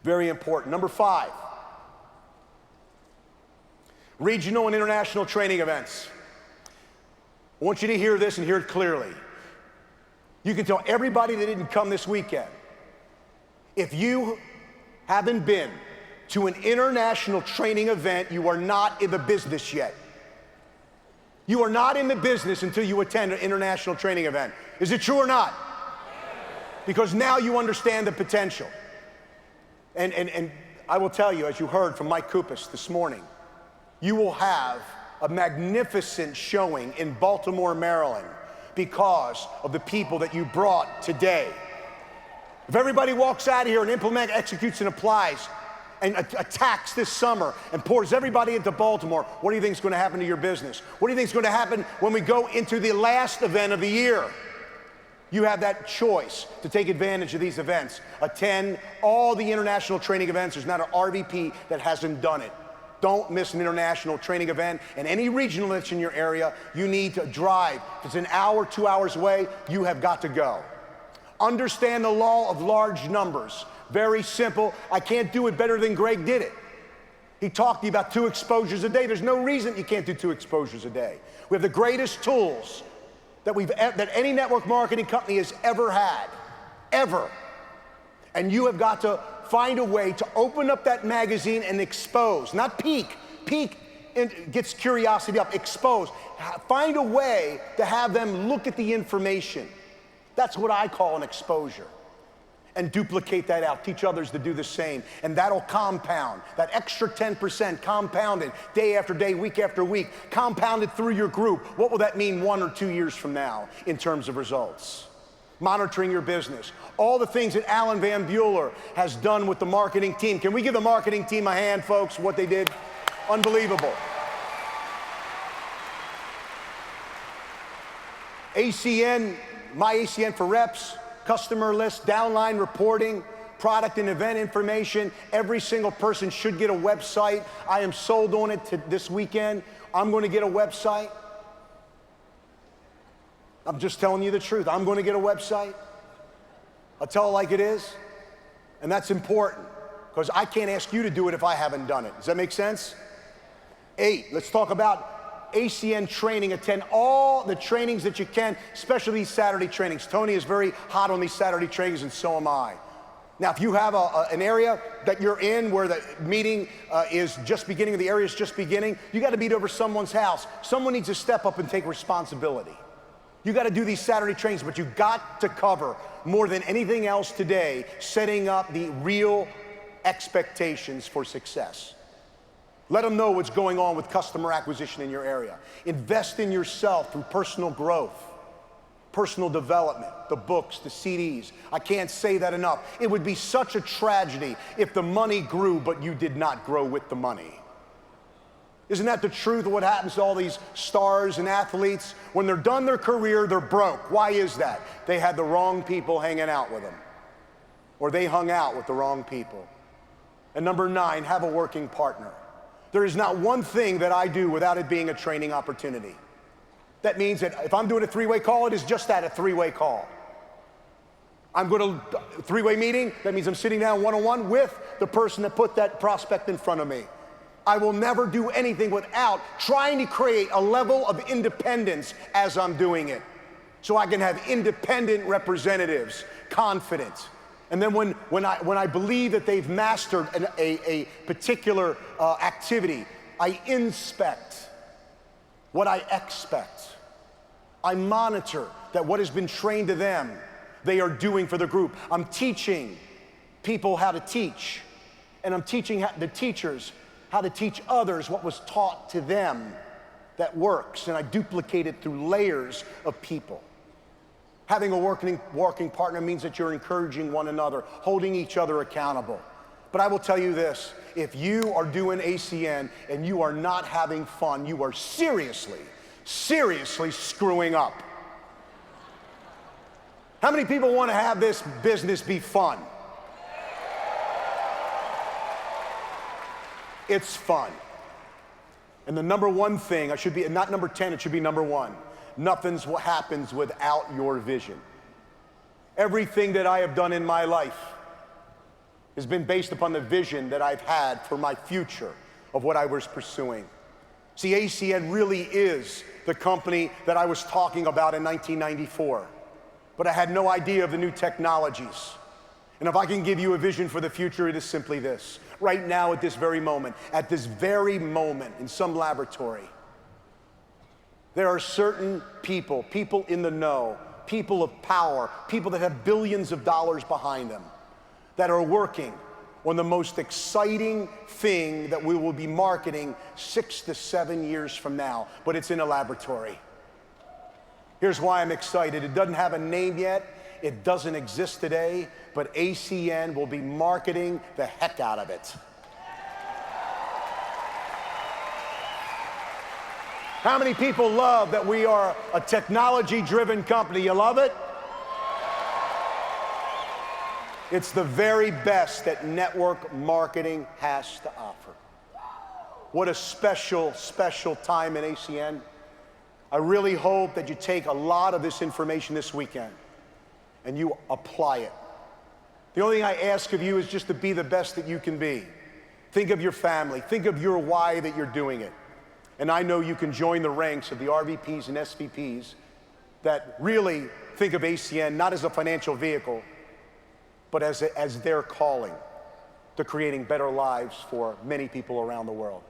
Very important. Number 5, regional and international training events. I want you to hear this and hear it clearly. You can tell everybody that didn't come this weekend, if you haven't been to an international training event, you are not in the business yet. You are not in the business until you attend an international training event. Is it true or not? Because now you understand the potential. And I will tell you, as you heard from Mike Kupis this morning, you will have a magnificent showing in Baltimore, Maryland, because of the people that you brought today. If everybody walks out of here and implements, executes, and applies, and attacks this summer and pours everybody into Baltimore, what do you think is going to happen to your business? What do you think is going to happen when we go into the last event of the year? You have that choice to take advantage of these events. Attend all the international training events. There's not an RVP that hasn't done it. Don't miss an international training event. And any regional that's in your area, you need to drive. If it's an hour, 2 hours away, you have got to go. Understand the law of large numbers. Very simple. I can't do it better than Greg did it. He talked to you about 2 exposures a day. There's no reason you can't do 2 exposures a day. We have the greatest tools that any network marketing company has ever had, ever. And you have got to find a way to open up that magazine and expose, not peek. Peek gets curiosity up, expose. Find a way to have them look at the information. That's what I call an exposure. And duplicate that out. Teach others to do the same. And that'll compound. That extra 10% compounded day after day, week after week, compounded through your group. What will that mean 1 or 2 years from now in terms of results? Monitoring your business. All the things that Alan Van Bueller has done with the marketing team. Can we give the marketing team a hand, folks, what they did? Unbelievable. ACN, my ACN for reps, customer list, downline reporting, product and event information. Every single person should get a website. I am sold on it this weekend. I'm going to get a website. I'm just telling you the truth. I'm going to get a website. I'll tell it like it is. And that's important, because I can't ask you to do it if I haven't done it. Does that make sense? 8, let's talk about ACN training. Attend all the trainings that you can, especially these Saturday trainings. Tony is very hot on these Saturday trainings, and so am I. Now, if you have an area that you're in where the meeting is just beginning, or the area is just beginning, you got to meet over someone's house. Someone needs to step up and take responsibility. You got to do these Saturday trainings, but you got to cover more than anything else today, setting up the real expectations for success. Let them know what's going on with customer acquisition in your area. Invest in yourself through personal growth, personal development, the books, the CDs. I can't say that enough. It would be such a tragedy if the money grew, but you did not grow with the money. Isn't that the truth of what happens to all these stars and athletes? When they're done their career, they're broke. Why is that? They had the wrong people hanging out with them, or they hung out with the wrong people. And number 9, have a working partner. There is not one thing that I do without it being a training opportunity. That means that if I'm doing a 3-way call, it is just that, a 3-way call. I'm going to a 3-way meeting. That means I'm sitting down one-on-one with the person that put that prospect in front of me. I will never do anything without trying to create a level of independence as I'm doing it, so I can have independent representatives, confident. And then when I believe that they've mastered a particular activity, I inspect what I expect. I monitor that what has been trained to them, they are doing for the group. I'm teaching people how to teach, and I'm teaching the teachers how to teach others what was taught to them that works, and I duplicate it through layers of people. Having a working partner means that you're encouraging one another, holding each other accountable. But I will tell you this, if you are doing ACN and you are not having fun, you are seriously screwing up. How many people want to have this business be fun? It's fun. And the number 1 thing, I should be, not number 10, it should be number 1. Nothing's what happens without your vision. Everything that I have done in my life has been based upon the vision that I've had for my future of what I was pursuing. See, ACN really is the company that I was talking about in 1994, but I had no idea of the new technologies. And if I can give you a vision for the future, it is simply this. Right now, at this very moment, in some laboratory, there are certain people in the know, people of power, people that have billions of dollars behind them, that are working on the most exciting thing that we will be marketing 6 to 7 years from now, but it's in a laboratory. Here's why I'm excited. It doesn't have a name yet. It doesn't exist today, but ACN will be marketing the heck out of it. How many people love that we are a technology-driven company? You love it? It's the very best that network marketing has to offer. What a special, special time in ACN. I really hope that you take a lot of this information this weekend and you apply it. The only thing I ask of you is just to be the best that you can be. Think of your family. Think of your why that you're doing it. And I know you can join the ranks of the RVPs and SVPs that really think of ACN not as a financial vehicle, but as their calling to creating better lives for many people around the world.